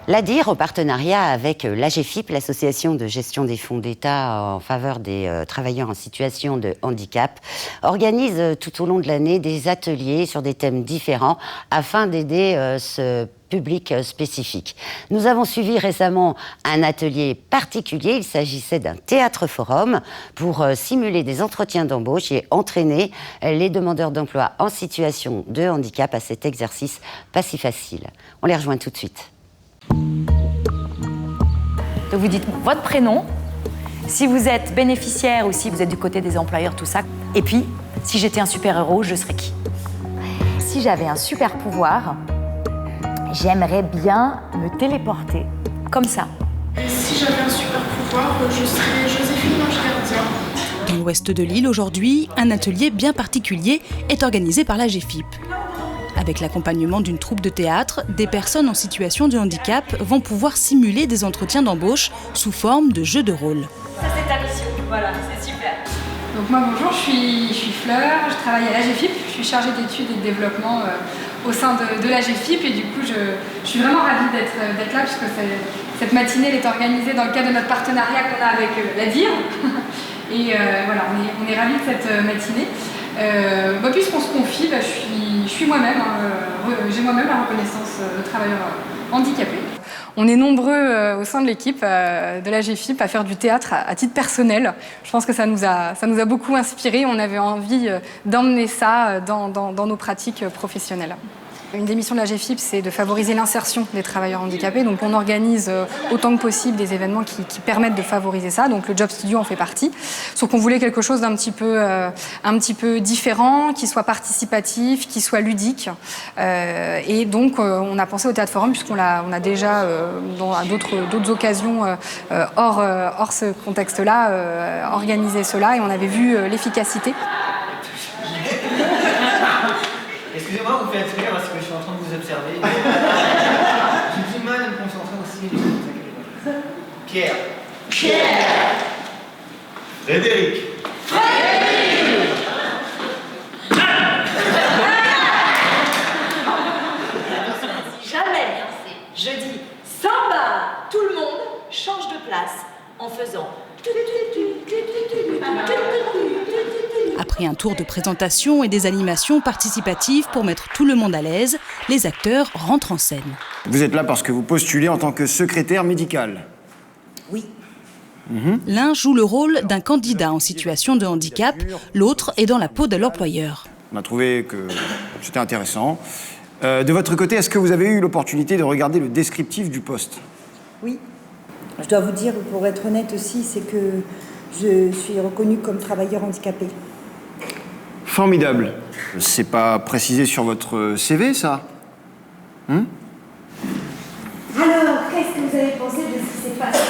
L'ADIR, en partenariat avec l'AGEFIP, l'Association de gestion des fonds d'État en faveur des travailleurs en situation de handicap, organise tout au long de l'année des ateliers sur des thèmes différents afin d'aider ce public spécifique. Nous avons suivi récemment un atelier particulier. Il s'agissait d'un théâtre-forum pour simuler des entretiens d'embauche et entraîner les demandeurs d'emploi en situation de handicap à cet exercice pas si facile. On les rejoint tout de suite. Donc vous dites votre prénom, si vous êtes bénéficiaire ou si vous êtes du côté des employeurs, tout ça. Et puis, si j'étais un super-héros, je serais qui? Si j'avais un super pouvoir, j'aimerais bien me téléporter, comme ça. Si j'avais un super pouvoir, je serais Joséphine l'ange gardien. Dans l'ouest de l'île, aujourd'hui, un atelier bien particulier est organisé par l'AGEFIP. Avec l'accompagnement d'une troupe de théâtre, des personnes en situation de handicap vont pouvoir simuler des entretiens d'embauche sous forme de jeux de rôle. Ça, c'est ta mission, voilà, c'est super. Donc moi, bonjour, je suis Fleur, je travaille à l'AGEFIP, je suis chargée d'études et de développement au sein de l'AGEFIP et du coup, je suis vraiment ravie d'être là puisque cette matinée elle est organisée dans le cadre de notre partenariat qu'on a avec l'ADIR. Et voilà, on est ravis de cette matinée. Puisqu'on se confie, je suis moi-même, j'ai moi-même la reconnaissance de travailleur handicapé. On est nombreux au sein de l'équipe de l'AGEFIP à faire du théâtre à titre personnel. Je pense que ça nous a beaucoup inspiré. On avait envie d'emmener ça dans nos pratiques professionnelles. Une des missions de l'AGEFIP, c'est de favoriser l'insertion des travailleurs handicapés. Donc on organise autant que possible des événements qui permettent de favoriser ça. Donc le Job Studio en fait partie. Sauf qu'on voulait quelque chose d'un petit peu différent, qui soit participatif, qui soit ludique. Et donc on a pensé au Théâtre Forum puisqu'on a déjà à d'autres occasions hors ce contexte-là organisé cela et on avait vu l'efficacité. Excusez-moi, vous faites rire parce que je suis en train de vous observer. J'ai du mal à me concentrer aussi. Pierre. Frédéric. Jamais, je dis samba, tout le monde change de place en faisant. Après un tour de présentation et des animations participatives pour mettre tout le monde à l'aise, les acteurs rentrent en scène. Vous êtes là parce que vous postulez en tant que secrétaire médical? Oui. L'un joue le rôle d'un candidat en situation de handicap, l'autre est dans la peau de l'employeur. On a trouvé que c'était intéressant. De votre côté, est-ce que vous avez eu l'opportunité de regarder le descriptif du poste? Oui. Je dois vous dire, pour être honnête aussi, c'est que je suis reconnue comme travailleur handicapé. Formidable. C'est pas précisé sur votre CV, ça? Alors, qu'est-ce que vous avez pensé de ce qui s'est passé?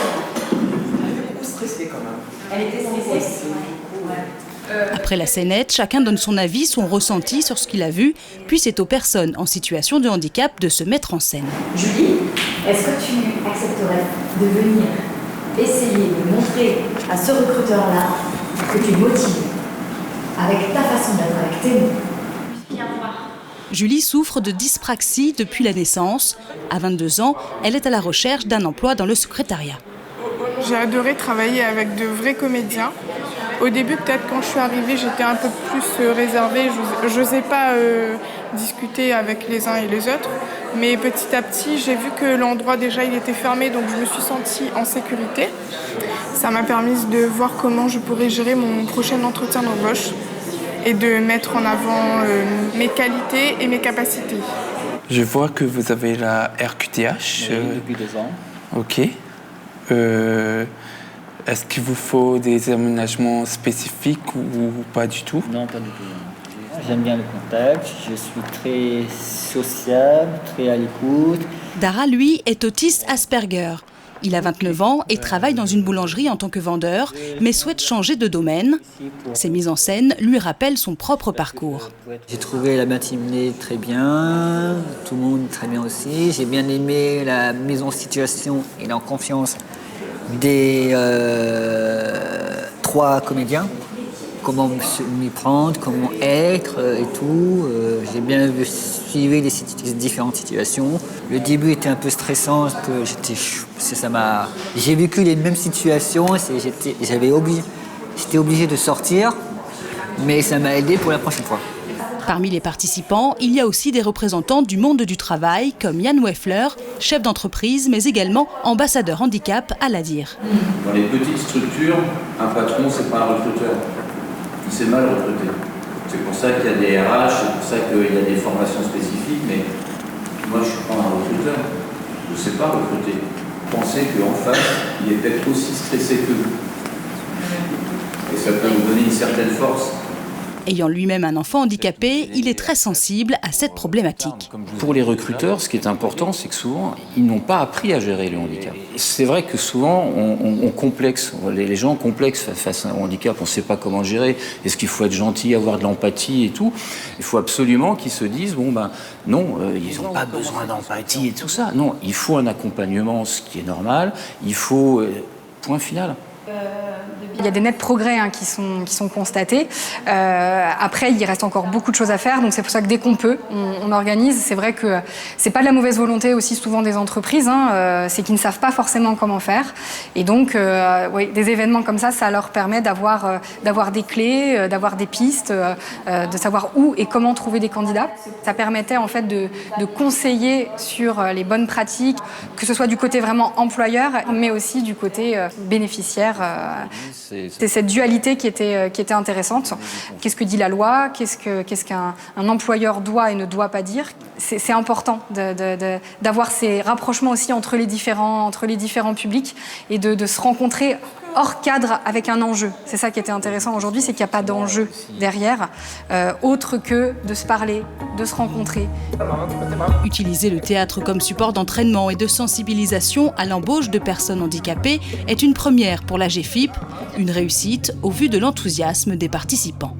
Elle est beaucoup stressée quand même. Elle était stressée. Après la scénette, chacun donne son avis, son ressenti sur ce qu'il a vu, puis c'est aux personnes en situation de handicap de se mettre en scène. Julie, est-ce que tu accepterais de venir essayer de montrer à ce recruteur-là que tu motives avec ta façon d'être, avec tes mots? Viens voir. Julie souffre de dyspraxie depuis la naissance. À 22 ans, elle est à la recherche d'un emploi dans le secrétariat. J'ai adoré travailler avec de vrais comédiens. Au début, peut-être quand je suis arrivée, j'étais un peu plus réservée. Je n'osais pas discuter avec les uns et les autres. Mais petit à petit, j'ai vu que l'endroit déjà il était fermé, donc je me suis sentie en sécurité. Ça m'a permis de voir comment je pourrais gérer mon prochain entretien d'embauche et de mettre en avant mes qualités et mes capacités. Je vois que vous avez la RQTH. Oui, depuis 2 ans. Ok. Est-ce qu'il vous faut des aménagements spécifiques ou pas du tout? Non, pas du tout. J'aime bien le contact, je suis très sociable, très à l'écoute. Dara, lui, est autiste Asperger. Il a 29 ans et travaille dans une boulangerie en tant que vendeur, mais souhaite changer de domaine. Ses mises en scène lui rappellent son propre parcours. J'ai trouvé la matinée très bien, tout le monde très bien aussi. J'ai bien aimé la mise en situation et la confiance des 3 comédiens comment m'y prendre, comment être et tout. J'ai bien suivi les différentes situations. Le début était un peu stressant parce que j'ai vécu les mêmes situations. J'étais obligé de sortir, mais ça m'a aidé pour la prochaine fois. Parmi les participants, il y a aussi des représentants du monde du travail, comme Yann Weffler, chef d'entreprise, mais également ambassadeur handicap à l'ADIR. Dans les petites structures, un patron, c'est pas un recruteur. Il sait mal recruter. C'est pour ça qu'il y a des RH, c'est pour ça qu'il y a des formations spécifiques, mais moi, je suis pas un recruteur. Je ne sais pas recruter. Pensez qu'en face, il est peut-être aussi stressé que vous. Et ça peut vous donner une certaine force. Ayant lui-même un enfant handicapé, il est très sensible à cette problématique. Pour les recruteurs, ce qui est important, c'est que souvent, ils n'ont pas appris à gérer le handicap. C'est vrai que souvent, on complexe. Les gens complexent face à un handicap. On ne sait pas comment le gérer. Est-ce qu'il faut être gentil, avoir de l'empathie et tout? Il faut absolument qu'ils se disent, non, ils n'ont pas besoin d'empathie et tout ça. Non, il faut un accompagnement, ce qui est normal. Il faut... point final. Il y a des nets progrès qui sont constatés. Après, il reste encore beaucoup de choses à faire. Donc c'est pour ça que dès qu'on peut, on organise. C'est vrai que c'est pas de la mauvaise volonté aussi souvent des entreprises. C'est qu'ils ne savent pas forcément comment faire. Et donc, des événements comme ça leur permet d'avoir des clés, d'avoir des pistes, de savoir où et comment trouver des candidats. Ça permettait en fait de conseiller sur les bonnes pratiques, que ce soit du côté vraiment employeur, mais aussi du côté bénéficiaire. C'est cette dualité qui était intéressante. Qu'est-ce que dit la loi? Qu'est-ce qu'un employeur doit et ne doit pas dire? C'est important d'avoir ces rapprochements aussi entre les différents publics et de se rencontrer hors cadre avec un enjeu. C'est ça qui était intéressant aujourd'hui, c'est qu'il n'y a pas d'enjeu derrière, autre que de se parler, de se rencontrer. Utiliser le théâtre comme support d'entraînement et de sensibilisation à l'embauche de personnes handicapées est une première pour la GFIP, une réussite au vu de l'enthousiasme des participants.